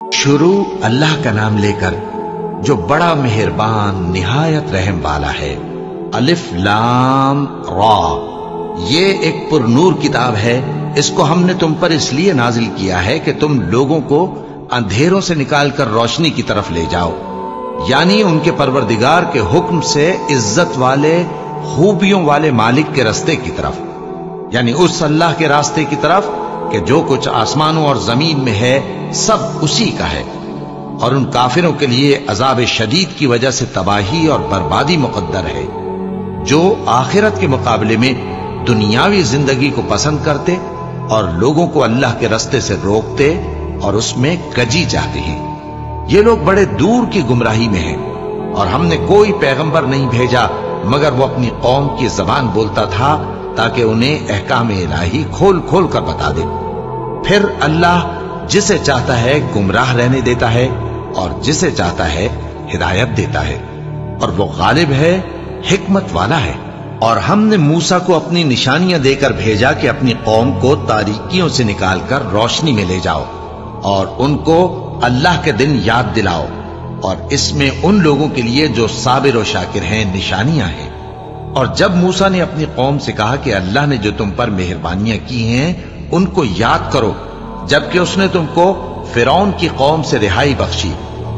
शुरू अल्लाह का नाम लेकर जो बड़ा मेहरबान निहायत रहम वाला है। अलिफ लाम रा, ये एक पुरनूर किताब है। इसको हमने तुम पर इसलिए नाजिल किया है कि तुम लोगों को अंधेरों से निकालकर रोशनी की तरफ ले जाओ, यानी उनके परवरदिगार के हुक्म से इज्जत वाले खूबियों वाले मालिक के रास्ते की तरफ, यानी उस अल्लाह के रास्ते की तरफ कि जो कुछ आसमानों और जमीन में है सब उसी का है। और उन काफिरों के लिए अजाब शदीद की वजह से तबाही और बर्बादी मुकद्दर है, जो आखिरत के मुकाबले में दुनियावी जिंदगी को पसंद करते और लोगों को अल्लाह के रास्ते से रोकते और उसमें कजी चाहते हैं। ये लोग बड़े दूर की गुमराही में हैं और हमने कोई पैगंबर नहीं भेजा मगर वो अपनी कौम की जबान बोलता था ताकि उन्हें अहकाम इलाही खोल खोल कर बता दे। फिर अल्लाह जिसे चाहता है गुमराह रहने देता है और जिसे चाहता है हिदायत देता है, और वो गालिब है, हिकमत वाला है। और हमने मूसा को अपनी निशानियां देकर भेजा कि अपनी कौम को तारीकियों से निकालकर रोशनी में ले जाओ और उनको अल्लाह के दिन याद दिलाओ, और इसमें उन लोगों के लिए जो साबिर और शाकिर हैं निशानियां हैं। और जब मूसा ने अपनी कौम से कहा कि अल्लाह ने जो तुम पर मेहरबानियां की हैं उनको याद करो, जबकि उसने तुमको फिरौन की कौम से रिहाई बख्शी।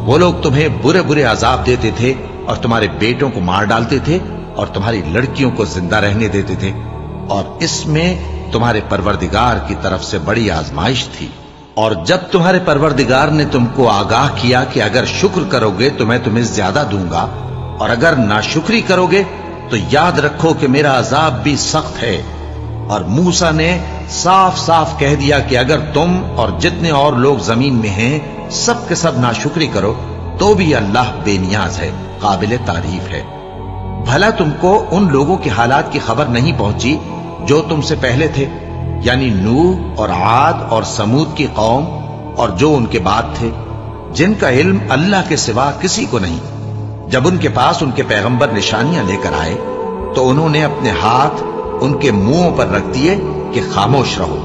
वो लोग तुम्हें बुरे बुरे अजाब देते थे और तुम्हारे बेटों को मार डालते थे और तुम्हारी लड़कियों को जिंदा रहने देते थे, और इसमें तुम्हारे परवरदिगार की तरफ से बड़ी आजमाइश थी। और जब तुम्हारे परवरदिगार ने तुमको आगाह किया कि अगर शुक्र करोगे तो मैं तुम्हें ज्यादा दूंगा, और अगर नाशुक्री करोगे तो याद रखो कि मेरा अजाब भी सख्त है। और मूसा ने साफ साफ कह दिया कि अगर तुम और जितने और लोग जमीन में हैं सब के सब नाशुक्री करो तो भी अल्लाह बेनियाज है, काबिल तारीफ है। भला तुमको उन लोगों के हालात की खबर नहीं पहुंची जो तुमसे पहले थे, यानी नूह और आद और समूद की कौम और जो उनके बाद थे, जिनका इल्म अल्लाह के सिवा किसी को नहीं। जब उनके पास उनके पैगंबर निशानियां लेकर आए तो उन्होंने अपने हाथ उनके मुंहों पर रख दिए कि खामोश रहो,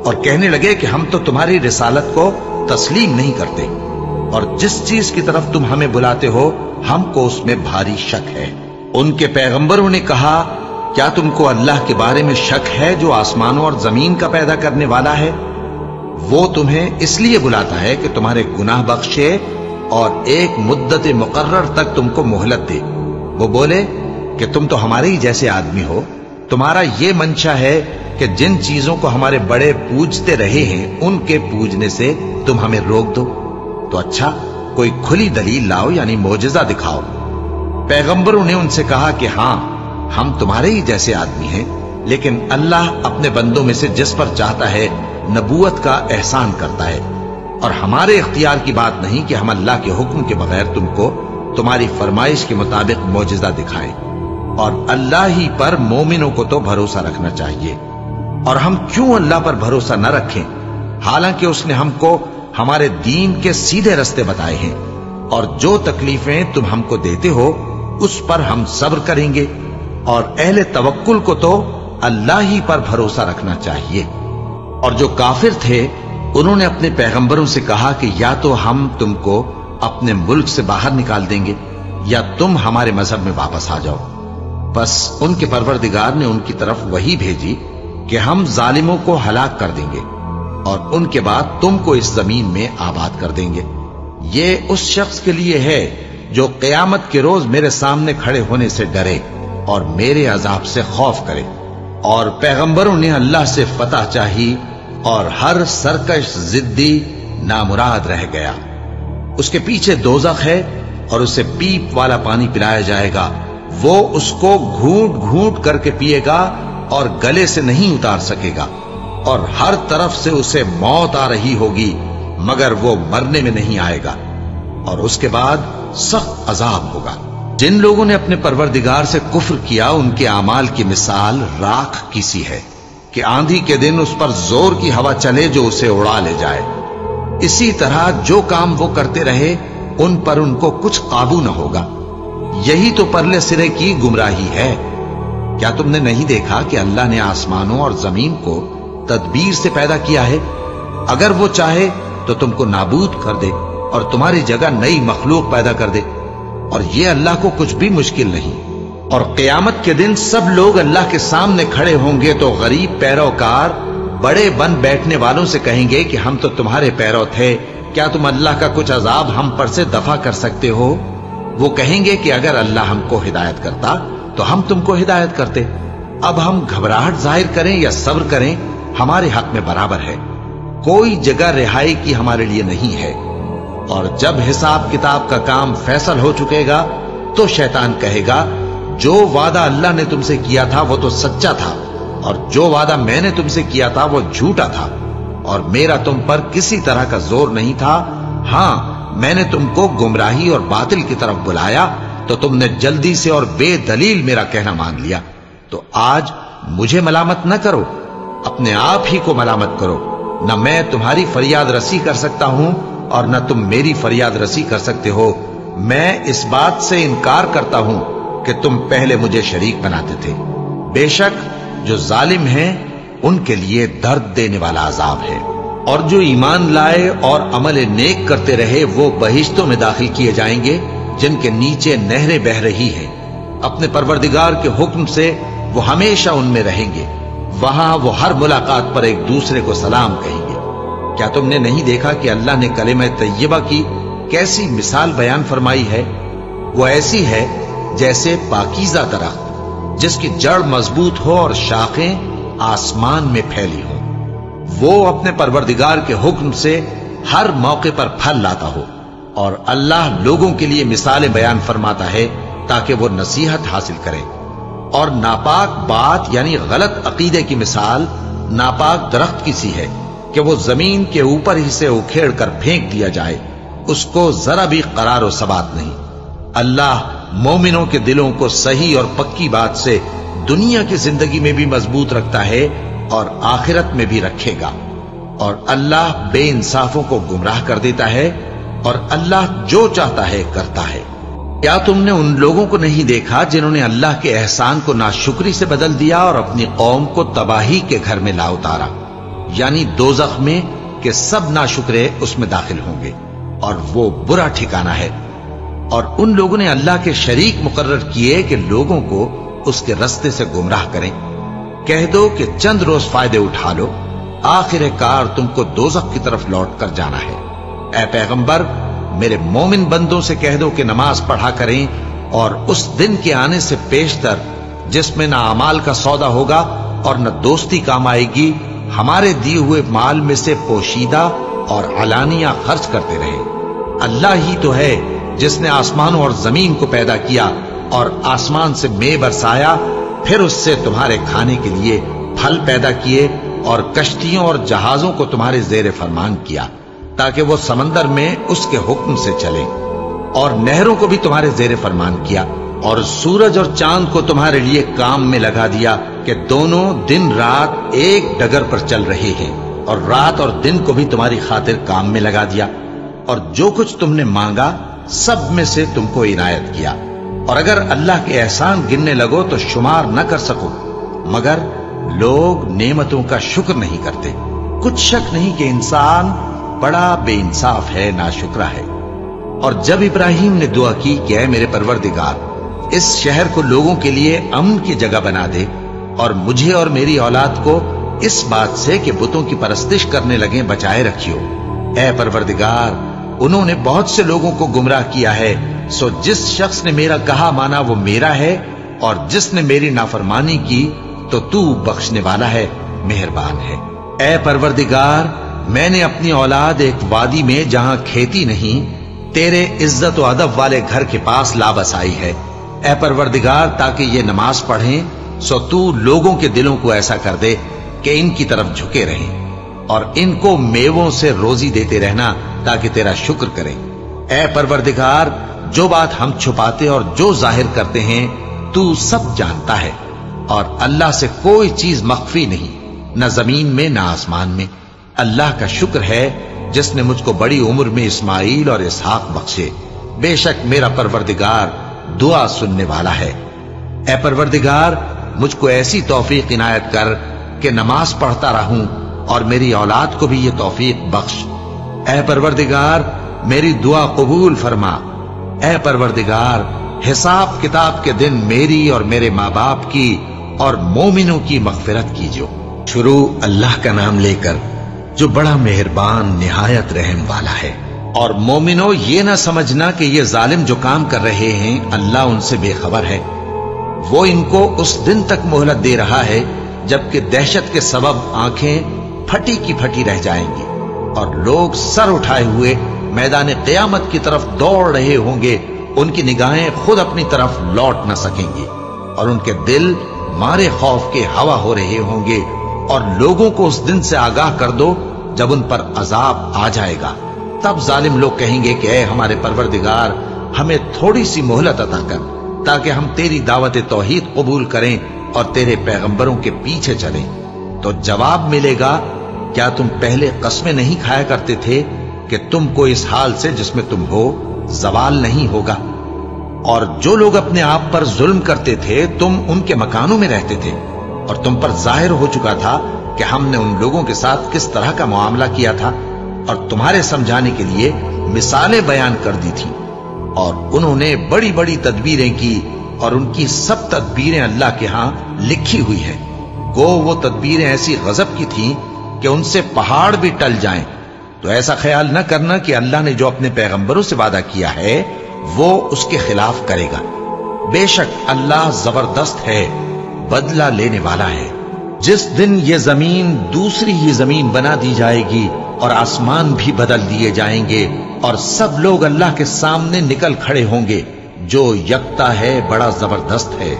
और कहने लगे कि हम तो तुम्हारी रिसालत को तस्लीम नहीं करते, और जिस चीज की तरफ तुम हमें बुलाते हो हमको उसमें भारी शक है। उनके पैगंबरों ने कहा, क्या तुमको अल्लाह के बारे में शक है जो आसमानों और जमीन का पैदा करने वाला है? वो तुम्हें इसलिए बुलाता है कि तुम्हारे गुनाह बख्शे और एक मुद्दत मुकर्रर तक तुमको मोहलत दे। वो बोले कि तुम तो हमारे ही जैसे आदमी हो, तुम्हारा ये मंशा है कि जिन चीजों को हमारे बड़े पूजते रहे हैं उनके पूजने से तुम हमें रोक दो। तो अच्छा, कोई खुली दलील लाओ, यानी मोजज़ा दिखाओ। पैगंबरों ने उनसे कहा कि हां, हम तुम्हारे ही जैसे आदमी हैं, लेकिन अल्लाह अपने बंदों में से जिस पर चाहता है नबूवत का एहसान करता है, और हमारे इख्तियार की बात नहीं कि हम अल्लाह के हुक्म के बगैर तुमको तुम्हारी फरमाइश के मुताबिक मोजज़ा दिखाएं। और अल्लाह ही पर मोमिनों को तो भरोसा रखना चाहिए। और हम क्यों अल्लाह पर भरोसा न रखें, हालांकि उसने हमको हमारे दीन के सीधे रास्ते बताए हैं, और जो तकलीफें तुम हमको देते हो उस पर हम सब्र करेंगे। और अहले तवक्कुल को तो अल्लाह ही पर भरोसा रखना चाहिए। और जो काफिर थे उन्होंने अपने पैगंबरों से कहा कि या तो हम तुमको अपने मुल्क से बाहर निकाल देंगे या तुम हमारे मजहब में वापस आ जाओ। बस उनके परवरदिगार ने उनकी तरफ वही भेजी कि हम जालिमों को हलाक कर देंगे और उनके बाद तुमको इस जमीन में आबाद कर देंगे। ये उस शख्स के लिए है जो क़यामत के रोज मेरे सामने खड़े होने से डरे और मेरे अजाब से खौफ करे। और पैगंबरों ने अल्लाह से फतह चाही और हर सरकश जिद्दी नामुराद रह गया। उसके पीछे दोज़ख है और उसे पीप वाला पानी पिलाया जाएगा। वो उसको घूंट घूंट करके पिएगा और गले से नहीं उतार सकेगा, और हर तरफ से उसे मौत आ रही होगी मगर वो मरने में नहीं आएगा, और उसके बाद सख्त अजाब होगा। जिन लोगों ने अपने परवरदिगार से कुफ्र किया उनके आमाल की मिसाल राख की सी है कि आंधी के दिन उस पर जोर की हवा चले जो उसे उड़ा ले जाए। इसी तरह जो काम वो करते रहे उन पर उनको कुछ काबू न होगा। यही तो परले सिरे की गुमराही है। क्या तुमने नहीं देखा कि अल्लाह ने आसमानों और जमीन को तदबीर से पैदा किया है? अगर वो चाहे तो तुमको नाबूद कर दे और तुम्हारी जगह नई मखलूक पैदा कर दे, और ये अल्लाह को कुछ भी मुश्किल नहीं। और क़यामत के दिन सब लोग अल्लाह के सामने खड़े होंगे तो गरीब पैरोकार बड़े बन बैठने वालों से कहेंगे कि हम तो तुम्हारे पैरों थे, क्या तुम अल्लाह का कुछ अजाब हम पर से दफा कर सकते हो? वो कहेंगे कि अगर अल्लाह हमको हिदायत करता तो हम तुमको हिदायत करते। अब हम घबराहट जाहिर करें या सब्र करें, हमारे हक में बराबर है। कोई जगह रिहाई की हमारे लिए नहीं है। और जब हिसाब किताब का काम फैसल हो चुकेगा तो शैतान कहेगा, जो वादा अल्लाह ने तुमसे किया था वो तो सच्चा था, और जो वादा मैंने तुमसे किया था वो झूठा था, और मेरा तुम पर किसी तरह का जोर नहीं था। हां, मैंने तुमको गुमराही और बातिल की तरफ बुलाया तो तुमने जल्दी से और बेदलील मेरा कहना मान लिया। तो आज मुझे मलामत न करो, अपने आप ही को मलामत करो। न मैं तुम्हारी फरियाद रसी कर सकता हूं और न तुम मेरी फरियाद रसी कर सकते हो। मैं इस बात से इनकार करता हूं कि तुम पहले मुझे शरीक बनाते थे। बेशक जो जालिम हैं उनके लिए दर्द देने वाला अजाब है। और जो ईमान लाए और अमल नेक करते रहे वो बहिश्तों में दाखिल किए जाएंगे जिनके नीचे नहरें बह रही हैं। अपने परवरदिगार के हुक्म से वो हमेशा उनमें रहेंगे। वहां वो हर मुलाकात पर एक दूसरे को सलाम कहेंगे। क्या तुमने नहीं देखा कि अल्लाह ने कलिमा तय्यबा की कैसी मिसाल बयान फरमाई है? वो ऐसी है जैसे पाकीज़ा दरख्त जिसकी जड़ मजबूत हो और शाखें आसमान में फैली हो। वो अपने परवरदिगार के हुक्म से हर मौके पर फल लाता हो। और अल्लाह लोगों के लिए मिसालें बयान फरमाता है ताकि वो नसीहत हासिल करें। और नापाक बात यानी गलत अकीदे की मिसाल नापाक दरख्त की सी है कि वो जमीन के ऊपर ही से उखेड़ कर फेंक दिया जाए, उसको जरा भी करार और सबात नहीं। अल्लाह मोमिनों के दिलों को सही और पक्की बात से दुनिया की जिंदगी में भी मजबूत रखता है और आखिरत में भी रखेगा। और अल्लाह बेइंसाफों को गुमराह कर देता है और अल्लाह जो चाहता है करता है। क्या तुमने उन लोगों को नहीं देखा जिन्होंने अल्लाह के एहसान को नाशुक्री से बदल दिया और अपनी कौम को तबाही के घर में ला उतारा, यानी दोज़ख में कि सब नाशुक्रे उसमें दाखिल होंगे और वो बुरा ठिकाना है। और उन लोगों ने अल्लाह के शरीक मुकर्रर किए कि लोगों को उसके रास्ते से गुमराह करें। कह दो कि चंद रोज फायदे उठा लो, आखिरकार तुमको दोज़ख की तरफ लौट कर जाना है। ऐ पैगंबर, मेरे मोमिन बंदों से कह दो कि नमाज पढ़ा करें और उस दिन के आने से पेशतर जिसमें ना अमाल का सौदा होगा और न दोस्ती काम आएगी, हमारे दिए हुए माल में से पोशीदा और अलानिया खर्च करते रहे। अल्लाह ही तो है जिसने आसमानों और जमीन को पैदा किया और आसमान से मे बरसाया, फिर उससे तुम्हारे खाने के लिए फल पैदा किए और कश्तियों और जहाजों को तुम्हारे जेर फरमान किया ताकि वो समंदर में उसके हुक्म से चले, और नहरों को भी तुम्हारे जेर फरमान किया, और सूरज और चांद को तुम्हारे लिए काम में लगा दिया कि दोनों दिन रात एक डगर पर चल रहे हैं, और रात और दिन को भी तुम्हारी खातिर काम में लगा दिया। और जो कुछ तुमने मांगा सब में से तुमको इनायत किया। और अगर अल्लाह के एहसान गिनने लगो तो शुमार न कर सको, मगर लोग नेमतों का शुक्र नहीं करते। कुछ शक नहीं कि इंसान बड़ा बेइंसाफ है, नाशुक्रा है। और जब इब्राहिम ने दुआ की कि ऐ मेरे परवरदिगार, इस शहर को लोगों के लिए अमन की जगह बना दे और मुझे और मेरी औलाद को इस बात से कि बुतों की परस्तिश करने लगे बचाए रखियो। ऐ परवरदिगार, उन्होंने बहुत से लोगों को गुमराह किया है, सो जिस शख्स ने मेरा कहा माना वो मेरा है, और जिसने मेरी नाफरमानी की तो तू बख्शने वाला है, मेहरबान है। ऐ परवरदिगार, मैंने अपनी औलाद एक वादी में जहां खेती नहीं, तेरे इज्जत व अदब वाले घर के पास ला बसाई है। ऐ परवरदिगार, ताकि ये नमाज पढ़ें, सो तू लोगों के दिलों को ऐसा कर दे कि इनकी तरफ झुके रहें, और इनको मेवों से रोजी देते रहना ताकि तेरा शुक्र करें। ऐ परवरदिगार, जो बात हम छुपाते और जो जाहिर करते हैं तू सब जानता है, और अल्लाह से कोई चीज मख्फी नहीं, न जमीन में न आसमान में। अल्लाह का शुक्र है जिसने मुझको बड़ी उम्र में इस्माइल और इसहाक बख्शे। बेशक मेरा परवरदिगार दुआ सुनने वाला है। ऐ परवरदिगार, मुझको ऐसी तौफीक इनायत कर कि नमाज पढ़ता रहूं और मेरी औलाद को भी ये तौफीक बख्श। اے پروردگار میری دعا قبول فرما، اے پروردگار حساب کتاب کے دن میری اور میرے ماں باپ کی اور مومنوں کی مغفرت کیجو۔ شروع اللہ کا نام لے کر جو بڑا مہربان نہایت رحم والا ہے۔ اور مومنوں یہ نہ سمجھنا کہ یہ ظالم جو کام کر رہے ہیں اللہ ان سے بے خبر ہے، وہ ان کو اس دن تک مہلت دے رہا ہے جبکہ دہشت کے سبب آنکھیں پھٹی کی پھٹی رہ جائیں گی اور لوگ سر اٹھائے ہوئے میدان قیامت کی طرف دوڑ رہے ہوں گے، ان کی نگاہیں خود اپنی طرف لوٹ نہ سکیں گی اور ان کے دل مارے خوف کے ہوا ہو رہے ہوں گے۔ اور لوگوں کو اس دن سے آگاہ کر دو جب ان پر عذاب آ جائے گا، تب ظالم لوگ کہیں گے کہ اے ہمارے پروردگار ہمیں تھوڑی سی مہلت عطا کر تاکہ ہم تیری دعوت توحید قبول کریں اور تیرے پیغمبروں کے پیچھے چلیں۔ تو جواب ملے گا کیا تم پہلے قسمیں نہیں کھایا کرتے تھے کہ تم کو اس حال سے جس میں تم ہو زوال نہیں ہوگا؟ اور جو لوگ اپنے آپ پر ظلم کرتے تھے تم ان کے مکانوں میں رہتے تھے اور تم پر ظاہر ہو چکا تھا کہ ہم نے ان لوگوں کے ساتھ کس طرح کا معاملہ کیا تھا اور تمہارے سمجھانے کے لیے مثالیں بیان کر دی تھی۔ اور انہوں نے بڑی بڑی تدبیریں کی اور ان کی سب تدبیریں اللہ کے ہاں لکھی ہوئی ہیں۔ گو وہ تدبیریں ایسی غضب کی تھیں کہ ان سے پہاڑ بھی ٹل جائیں۔ تو ایسا خیال نہ کرنا کہ اللہ نے جو اپنے پیغمبروں سے وعدہ کیا ہے وہ اس کے خلاف کرے گا۔ بے شک اللہ زبردست ہے، بدلہ لینے والا ہے۔ جس دن یہ زمین دوسری ہی زمین بنا دی جائے گی اور آسمان بھی بدل دیے جائیں گے اور سب لوگ اللہ کے سامنے نکل کھڑے ہوں گے جو یکتا ہے بڑا زبردست ہے۔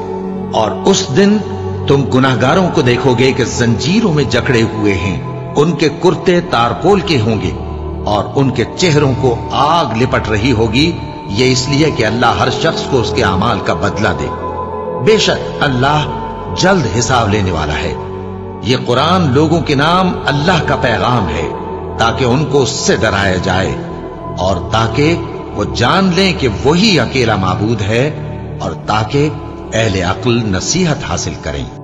اور اس دن تم گناہگاروں کو دیکھو گے کہ زنجیروں میں جکڑے ہوئے ہیں، ان کے کرتے تارپول کے ہوں گے اور ان کے چہروں کو آگ لپٹ رہی ہوگی، یہ اس لیے کہ اللہ ہر شخص کو اس کے اعمال کا بدلہ دے۔ بے شک اللہ جلد حساب لینے والا ہے۔ یہ قرآن لوگوں کے نام اللہ کا پیغام ہے تاکہ ان کو اس سے ڈرایا جائے اور تاکہ وہ جان لیں کہ وہی اکیلا معبود ہے اور تاکہ اہل عقل نصیحت حاصل کریں۔